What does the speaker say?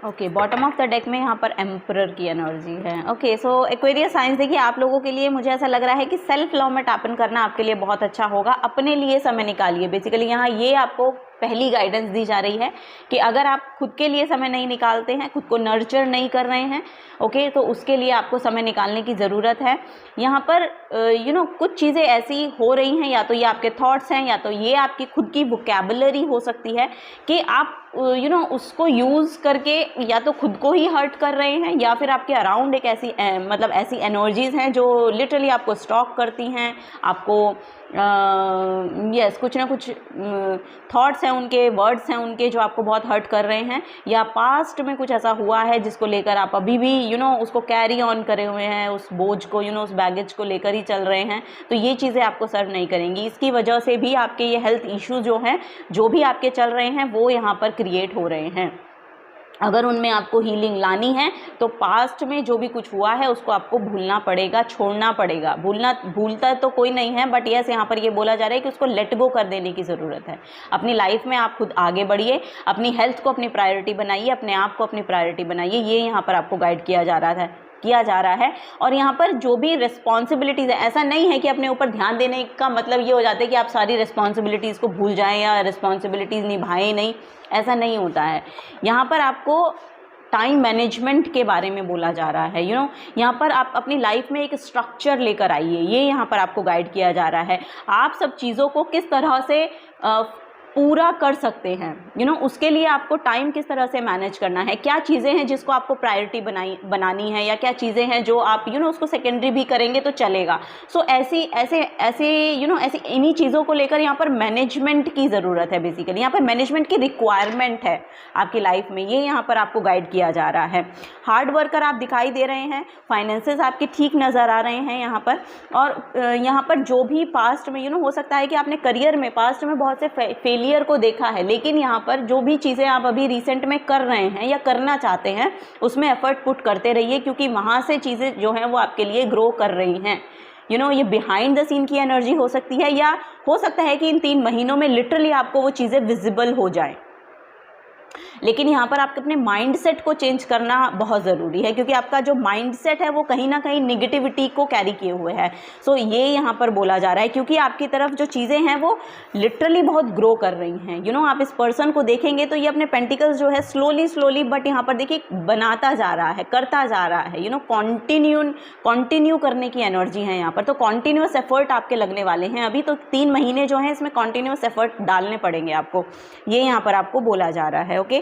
Okay, bottom of the deck में यहाँ पर एम्परर की एनर्जी है। ओके, सो एक्वेरियस साइंस देखिए आप लोगों के लिए मुझे ऐसा लग रहा है कि सेल्फ लव में टैप इन करना आपके लिए बहुत अच्छा होगा। अपने लिए समय निकालिए। बेसिकली यहाँ ये आपको पहली गाइडेंस दी जा रही है कि अगर आप खुद के लिए समय नहीं निकालते हैं, खुद को नर्चर नहीं कर रहे हैं, ओके, तो उसके लिए आपको समय निकालने की ज़रूरत है। यहाँ पर कुछ चीज़ें ऐसी हो रही हैं, या तो ये आपके थॉट्स हैं, या तो ये आपकी खुद की वोकैबुलरी हो सकती है कि आप उसको यूज़ करके या तो खुद को ही हर्ट कर रहे हैं, या फिर आपके अराउंड एक ऐसी मतलब ऐसी एनर्जीज़ हैं जो लिटरली आपको स्टॉक करती हैं, आपको यस कुछ ना कुछ थॉट्स हैं उनके, वर्ड्स हैं उनके जो आपको बहुत हर्ट कर रहे हैं, या पास्ट में कुछ ऐसा हुआ है जिसको लेकर आप अभी भी उसको कैरी ऑन करे हुए हैं, उस बोझ को उस बैगेज को लेकर ही चल रहे हैं। तो ये चीज़ें आपको सर्व नहीं करेंगी। इसकी वजह से भी आपके ये हेल्थ इश्यूज जो हैं, जो भी आपके चल रहे हैं, वो यहाँ पर क्रिएट हो रहे हैं। अगर उनमें आपको हीलिंग लानी है तो पास्ट में जो भी कुछ हुआ है उसको आपको भूलना पड़ेगा, छोड़ना पड़ेगा। भूलता तो कोई नहीं है, बट यस यहाँ पर ये बोला जा रहा है कि उसको लेट गो कर देने की ज़रूरत है। अपनी लाइफ में आप खुद आगे बढ़िए, अपनी हेल्थ को अपनी प्रायोरिटी बनाइए, अपने आप को अपनी प्रायोरिटी बनाइए। ये यहाँ पर आपको गाइड किया जा रहा है। और यहाँ पर जो भी रिस्पॉन्सिबिलिटीज़ है, ऐसा नहीं है कि अपने ऊपर ध्यान देने का मतलब ये हो जाता है कि आप सारी रिस्पॉन्सिबिलिटीज़ को भूल जाएं या रिस्पॉन्सिबिलिटीज़ निभाएं नहीं, ऐसा नहीं होता है। यहाँ पर आपको टाइम मैनेजमेंट के बारे में बोला जा रहा है। यहाँ पर आप अपनी लाइफ में एक स्ट्रक्चर लेकर आइए, ये यहाँ पर आपको गाइड किया जा रहा है। आप सब चीज़ों को किस तरह से पूरा कर सकते हैं, उसके लिए आपको टाइम किस तरह से मैनेज करना है, क्या चीज़ें हैं जिसको आपको प्रायोरिटी बनानी है, या क्या चीज़ें हैं जो आप उसको सेकेंडरी भी करेंगे तो चलेगा। सो ऐसी इन्हीं चीज़ों को लेकर यहाँ पर मैनेजमेंट की ज़रूरत है। बेसिकली यहाँ पर मैनेजमेंट की रिक्वायरमेंट है आपकी लाइफ में, ये यहाँ पर आपको गाइड किया जा रहा है। हार्ड वर्कर आप दिखाई दे रहे हैं, फाइनेंसेस आपके ठीक नज़र आ रहे हैं यहाँ पर। और यहाँ पर जो भी पास्ट में हो सकता है कि आपने करियर में पास्ट में बहुत से फेलियर को देखा है, लेकिन यहाँ पर जो भी चीज़ें आप अभी रिसेंट में कर रहे हैं या करना चाहते हैं उसमें एफर्ट पुट करते रहिए, क्योंकि वहाँ से चीज़ें जो हैं वो आपके लिए ग्रो कर रही हैं। ये बिहाइंड द सीन की एनर्जी हो सकती है, या हो सकता है कि इन 3 महीनों में लिटरली आपको वो चीज़ें विजिबल हो जाएं। लेकिन यहाँ पर आपके अपने माइंडसेट को चेंज करना बहुत ज़रूरी है, क्योंकि आपका जो माइंडसेट है वो कहीं ना कहीं निगेटिविटी को कैरी किए हुए है। सो ये यहाँ पर बोला जा रहा है, क्योंकि आपकी तरफ जो चीज़ें हैं वो लिटरली बहुत ग्रो कर रही हैं। आप इस पर्सन को देखेंगे तो ये अपने पेंटिकल्स जो है स्लोली बट यहाँ पर देखिए बनाता जा रहा है, करता जा रहा है। कॉन्टिन्यू करने की एनर्जी है यहाँ पर। तो कॉन्टिन्यूस एफर्ट आपके लगने वाले हैं अभी, तो 3 महीने जो हैं इसमें कॉन्टिन्यूस एफर्ट डालने पड़ेंगे आपको, ये यहाँ पर आपको बोला जा रहा है। ओके,